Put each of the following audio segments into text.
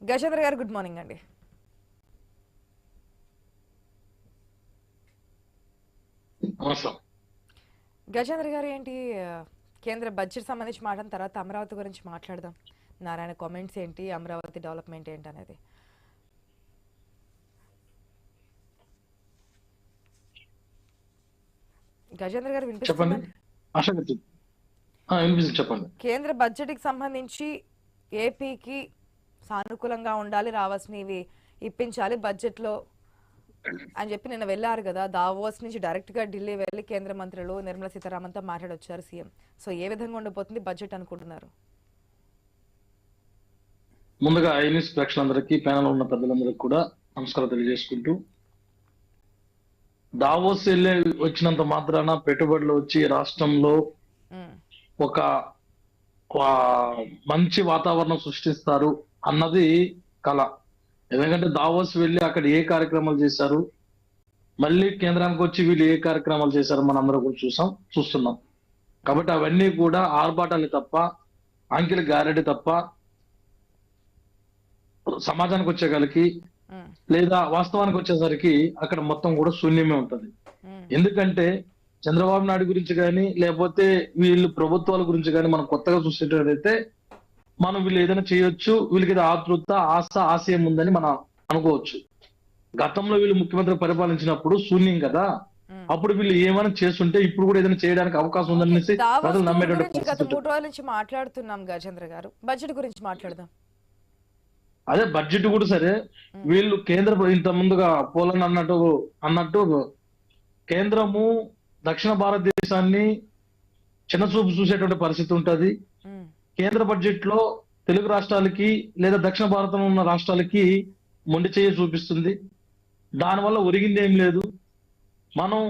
గజేంద్ర గారు good morning అండి. గజేంద్ర గారు ఏంటి కేంద్ర బడ్జెట్ సంబంధించి మాట్లాడిన తర్వాత అమరావతి గురించి మాట్లాడదాం. నారాయణ కామెంట్స్ ఏంటి, అమరావతి డెవలప్మెంట్ ఏంటి అనేది. గజేంద్ర గారు వినిపిస్తుంది? చెప్పండి. కేంద్ర బడ్జెట్ కి సంబంధించి ఏపీకి సానుకూలంగా ఉండాలి, రావాల్సినవి ఇప్పించాలి బడ్జెట్ లో అని చెప్పి నిన్న వెళ్ళారు కదా, దావోస్ నుంచి డైరెక్ట్ గా ఢిల్లీ వెళ్ళి కేంద్ర మంత్రులు నిర్మలా సీతారామన్తో మాట్లాడొచ్చారు సీఎం. సో ఏ విధంగా ఉండబోతుంది బడ్జెట్ అనుకుంటున్నారు? ముందుగా ఐన్యూస్ ప్రేక్షకులందరికీ, ప్యానల్ ఉన్న పెద్దలందరికీ కూడా నమస్కారం తెలియజేసుకుంటూ, దావోస్ వెళ్ళి వచ్చినంత మాత్రాన పెట్టుబడులు వచ్చి రాష్ట్రంలో ఒక మంచి వాతావరణం సృష్టిస్తారు అన్నది కళ. ఎందుకంటే దావోస్ వెళ్ళి అక్కడ ఏ కార్యక్రమాలు చేశారు, మళ్ళీ కేంద్రానికి వచ్చి వీళ్ళు ఏ కార్యక్రమాలు చేశారు మనం అందరూ కూడా చూస్తున్నాం. కాబట్టి అవన్నీ కూడా ఆర్భాటాలు తప్ప, అంకెల గారెడి తప్ప సమాజానికి వచ్చేగలికి లేదా వాస్తవానికి వచ్చేసరికి అక్కడ మొత్తం కూడా శూన్యమే ఉంటది. ఎందుకంటే చంద్రబాబు నాయుడు గురించి కానీ లేకపోతే వీళ్ళు ప్రభుత్వాల గురించి కానీ మనం కొత్తగా చూసేటైతే మనం వీళ్ళు ఏదైనా చేయొచ్చు, వీళ్ళకి ఆతృత ఆశయం ఉందని మనం అనుకోవచ్చు. గతంలో వీళ్ళు ముఖ్యమంత్రి పరిపాలించినప్పుడు శూన్యం కదా, అప్పుడు వీళ్ళు ఏమైనా చేస్తుంటే ఇప్పుడు కూడా ఏదైనా చేయడానికి అవకాశం ఉందనేసి ప్రజలు నమ్మేటువంటి గత 3 రోజుల నుంచి మాట్లాడుతున్నాం. గజేంద్ర గారు బడ్జెట్ గురించి మాట్లాడదాం. అదే బడ్జెట్ కూడా సరే, వీళ్ళు కేంద్ర ఇంత ముందుగా పోలన్ అన్నట్టు కేంద్రము దక్షిణ భారతదేశాన్ని చిన్నచూపు చూసేటువంటి పరిస్థితి ఉంటది. కేంద్ర బడ్జెట్ లో తెలుగు రాష్ట్రాలకి లేదా దక్షిణ భారతంలో ఉన్న రాష్ట్రాలకి మొండి చేయి చూపిస్తుంది. దానివల్ల ఒరిగింది ఏం లేదు. మనం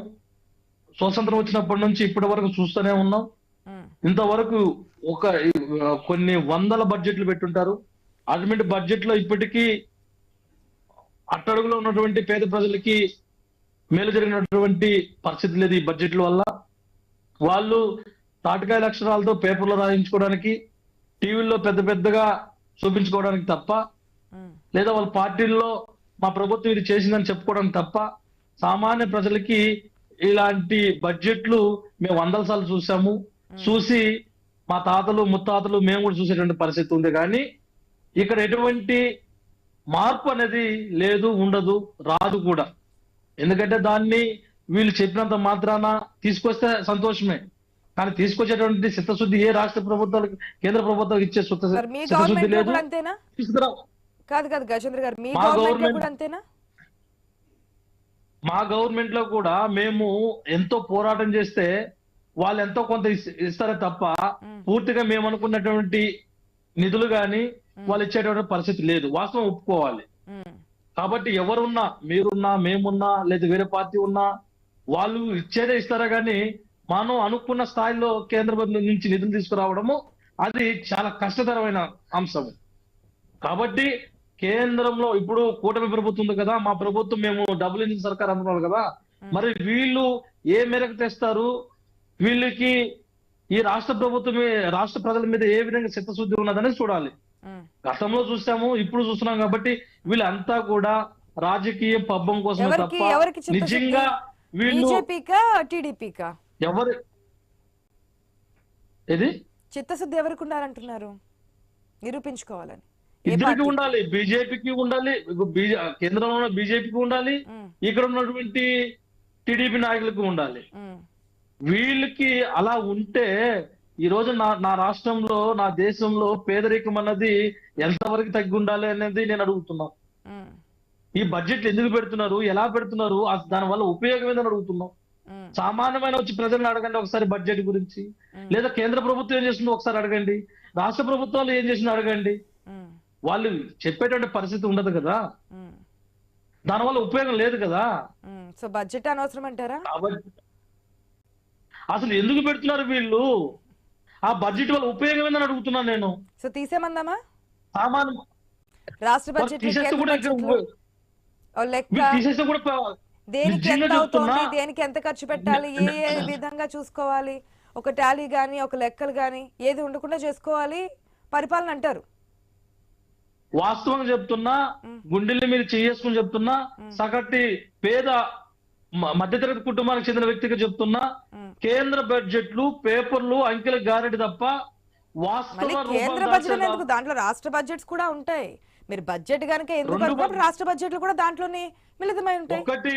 స్వతంత్రం వచ్చినప్పటి నుంచి ఇప్పటి వరకు చూస్తూనే ఉన్నాం. ఇంతవరకు కొన్ని వందల బడ్జెట్లు పెట్టుంటారు. అల్టిమేట్ బడ్జెట్ లో ఇప్పటికీ అట్టడుగులో ఉన్నటువంటి పేద ప్రజలకి మేలు జరిగినటువంటి పరిస్థితి లేదు. ఈ బడ్జెట్ల వల్ల వాళ్ళు తాటికాయల అక్షరాలతో పేపర్లో రాయించుకోవడానికి, టీవీల్లో పెద్ద పెద్దగా చూపించుకోవడానికి తప్ప, లేదా వాళ్ళ పార్టీల్లో మా ప్రభుత్వం ఇది చేసిందని చెప్పుకోవడానికి తప్ప, సామాన్య ప్రజలకి ఇలాంటి బడ్జెట్లు మేము 100 సార్లు చూసి మా తాతలు ముత్తాతలు మేము కూడా చూసేటువంటి పరిస్థితి ఉంది. కానీ ఇక్కడ ఎటువంటి మార్పు అనేది లేదు, ఉండదు, రాదు కూడా. ఎందుకంటే దాన్ని వీళ్ళు చెప్పినంత మాత్రాన తీసుకొస్తే సంతోషమే, కానీ తీసుకొచ్చేటువంటి చిత్తశుద్ధి ఏ రాష్ట్ర ప్రభుత్వాలకు కేంద్ర ప్రభుత్వాలకు ఇచ్చే చిత్తశుద్ధి లేదు. మా గవర్నమెంట్ లో కూడా మేము ఎంతో పోరాటం చేస్తే వాళ్ళు ఎంతో కొంత ఇస్తారే తప్ప పూర్తిగా మేము అనుకున్నటువంటి నిధులు గాని వాళ్ళు ఇచ్చేటువంటి పరిస్థితి లేదు. వాస్తవం ఒప్పుకోవాలి. కాబట్టి ఎవరున్నా, మీరున్నా, మేమున్నా, లేదా వేరే పార్టీ ఉన్నా, వాళ్ళు ఇచ్చేదే ఇస్తారా కానీ మనం అనుకున్న స్థాయిలో కేంద్ర నుంచి నిధులు తీసుకురావడము అది చాలా కష్టతరమైన అంశం. కాబట్టి కేంద్రంలో ఇప్పుడు కూటమి ప్రభుత్వం ఉంది కదా, మా ప్రభుత్వం మేము డబుల్ ఇంజిన్ సర్కార్ అనుకున్నారు కదా, మరి వీళ్ళు ఏ మేరకు తెస్తారు, వీళ్ళకి ఈ రాష్ట్ర ప్రభుత్వం రాష్ట్ర ప్రజల మీద ఏ విధంగా చిత్తశుద్ధి ఉన్నదని చూడాలి. గతంలో చూసాము, ఇప్పుడు చూస్తున్నాం. కాబట్టి వీళ్ళంతా కూడా రాజకీయ పబ్బం కోసం తప్ప నిజంగా వీళ్ళు ఎవరు ఇది చిత్తశుద్ధి ఎవరికి ఉండాలంటున్నారు? నిరూపించుకోవాలని ఇద్దరికి ఉండాలి. బీజేపీకి ఉండాలి, కేంద్రంలో ఉన్న బీజేపీకి ఉండాలి, ఇక్కడ ఉన్నటువంటి టీడీపీ నాయకులకు ఉండాలి. వీళ్ళకి అలా ఉంటే ఈ రోజు నా రాష్ట్రంలో, నా దేశంలో పేదరికం అన్నది ఎంతవరకు తగ్గి ఉండాలి అనేది నేను అడుగుతున్నా. ఈ బడ్జెట్లు ఎందుకు పెడుతున్నారు, ఎలా పెడుతున్నారు, దాని వల్ల ఉపయోగం ఏదని అడుగుతున్నాం. సామాన్యమైన వచ్చి ప్రజలను అడగండి ఒకసారి బడ్జెట్ గురించి, లేదా కేంద్ర ప్రభుత్వం ఏం చేస్తుందో ఒకసారి అడగండి, రాష్ట్ర ప్రభుత్వాలు ఏం చేసిందో అడగండి. వాళ్ళు చెప్పేటువంటి పరిస్థితి ఉండదు కదా, దానివల్ల ఉపయోగం లేదు కదా. సో బడ్జెట్ అనవసరం అంటారా? అసలు ఎందుకు పెడుతున్నారు వీళ్ళు? ఆ బడ్జెట్ వల్ల ఉపయోగం ఏందని అడుగుతున్నాను నేను. సో తీసేమందామా? సామాన్య రాష్ట్ర బడ్జెట్ దేనికి ఎంత అవుతుంది, దేనికి ఎంత ఖర్చు పెట్టాలి, ఏ విధంగా చూసుకోవాలి, ఒక టాలీ గానీ ఒక లెక్కలు గానీ ఏది ఉండకుండా చేసుకోవాలి పరిపాలన అంటారు. వాస్తవంగా చెప్తున్నా, గుండెల్ని మీరు చేసుకుని చెప్తున్నా, సగటి పేద మధ్యతరగతి కుటుంబానికి చెందిన వ్యక్తిగా చెప్తున్నా, కేంద్ర బడ్జెట్లు పేపర్లు అంకెల గారెడి తప్ప మళ్ళీ వాస్తవ కేంద్ర రూపాలు బడ్జెట్ దాచేలా ఎందుకు, దాంట్లో రాష్ట్ర బడ్జెట్స్ కూడా ఉంటాయి. మీరు బడ్జెట్ కనుక ఎందుకు రెండు అనుకున్నప్పుడు రాష్ట్ర బడ్జెట్లు కూడా దాంట్లోనే మిళితమై ఉంటాయి. ఒకటి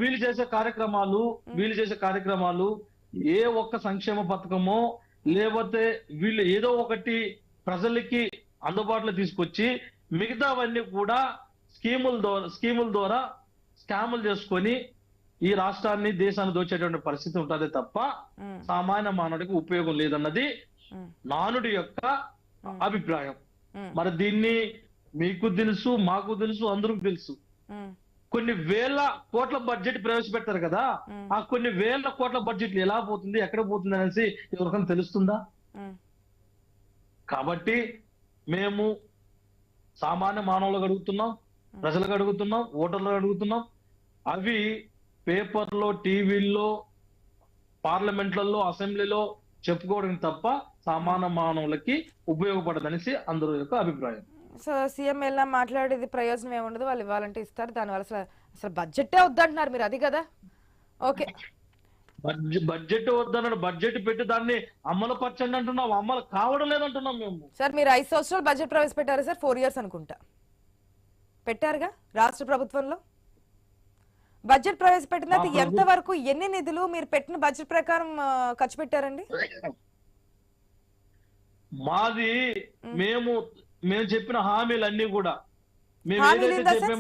వీళ్ళు చేసే కార్యక్రమాలు ఏ ఒక్క సంక్షేమ పథకమో లేకపోతే వీళ్ళు ఏదో ఒకటి ప్రజలకి అందుబాటులో తీసుకొచ్చి మిగతావన్నీ కూడా స్కీముల ద్వారా స్కాములు చేసుకొని ఈ రాష్ట్రాన్ని దేశాన్ని దోచేటువంటి పరిస్థితి ఉంటుంది తప్ప సామాన్య మానవుడికి ఉపయోగం లేదన్నది నానుడి యొక్క అభిప్రాయం. మరి దీన్ని మీకు తెలుసు, మాకు తెలుసు, అందరికి తెలుసు. కొన్ని వేల కోట్ల బడ్జెట్ ప్రవేశపెడతారు కదా, ఆ కొన్ని వేల కోట్ల బడ్జెట్ ఎలా పోతుంది, ఎక్కడ పోతుంది అనేసి ఎవరికైనా తెలుస్తుందా? కాబట్టి మేము సామాన్య మానవులకు అడుగుతున్నాం, ప్రజలకు అడుగుతున్నాం, ఓటర్లకు అడుగుతున్నాం. అవి పేపర్లో, టీవీల్లో, పార్లమెంట్లలో, అసెంబ్లీలో చెప్పుకోవడం తప్ప సామాన్య మానవులకి ఉపయోగపడదనేసి అందరూ యొక్క అభిప్రాయం. సో సీఎం ఎలా మాట్లాడేది ప్రయోజనం ఏముండదు, వాళ్ళు ఇవ్వాలంటే ఇస్తారు, దానివల్ల అసలు బడ్జెట్టే వద్దంటున్నారు మీరు, అది కదా? ఓకే, బడ్జెట్ వద్దన్నాడు, బడ్జెట్ పెట్టి దాన్ని అమలు పరచండి అంటున్నాం, అమలు కావడం లేదంటున్నాం మేము. సార్ మీరు 5 సంవత్సరాలు బడ్జెట్ ప్రవేశపెట్టారు సార్, 4 years అనుకుంటా పెట్టారుగా రాష్ట్ర ప్రభుత్వంలో. బడ్జెట్ ప్రవేశపెట్టిన తర్వాత ఎంత వరకు, ఎన్ని నిధులు మీరు పెట్టిన బడ్జెట్ ప్రకారం ఖర్చు పెట్టారండి? మాది మేము చెప్పిన హామీలన్నీ కూడా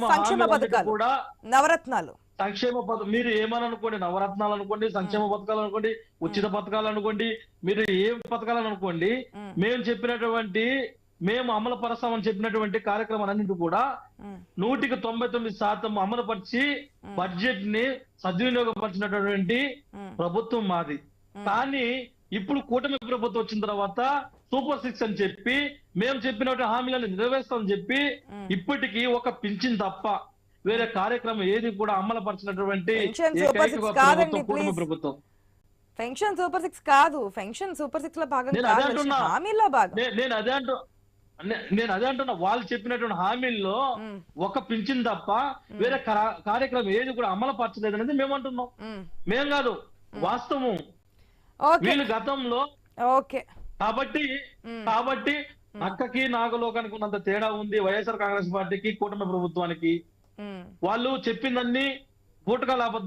సంక్షేమ పథకాలు, కూడా నవరత్నాలు, సంక్షేమ పథకం మీరు ఏమని అనుకోండి, నవరత్నాలు అనుకోండి, సంక్షేమ పథకాలు అనుకోండి, ఉచిత పథకాలు అనుకోండి, మీరు ఏ పథకాలను అనుకోండి, మేము అమలు పరస్తామని చెప్పినటువంటి కార్యక్రమాలన్నింటి కూడా 199% అమలుపరిచి బడ్జెట్ ని సద్వినియోగపరిచినటువంటి ప్రభుత్వం మాది. కానీ ఇప్పుడు కూటమి ప్రభుత్వం వచ్చిన తర్వాత సూపర్ 6 అని చెప్పి మేము చెప్పినటువంటి హామీలను నెరవేర్స్తామని చెప్పి ఇప్పటికీ ఒక పింఛన్ తప్ప వేరే కార్యక్రమం ఏది కూడా అమలుపరిచినటువంటి ప్రభుత్వం. పెన్షన్ సూపర్ 6 కాదు, పెన్షన్ సూపర్ 6 లో భాగం కాదు, హామీలో భాగం. నేను అదే అంటున్నా, వాళ్ళు చెప్పినటువంటి హామీల్లో ఒక పింఛన్ తప్ప వేరే కార్యక్రమం ఏది కూడా అమలు పరచలేదు అనేది మేము అంటున్నాం. మేం కాదు, వాస్తవం. వీళ్ళు గతంలో కాబట్టి అక్కకి నాగలోకానికి ఉన్నంత తేడా ఉంది వైఎస్ఆర్ కాంగ్రెస్ పార్టీకి, కూటమి ప్రభుత్వానికి. వాళ్ళు చెప్పిందన్నీ బూటకాల అబద్ధాలు.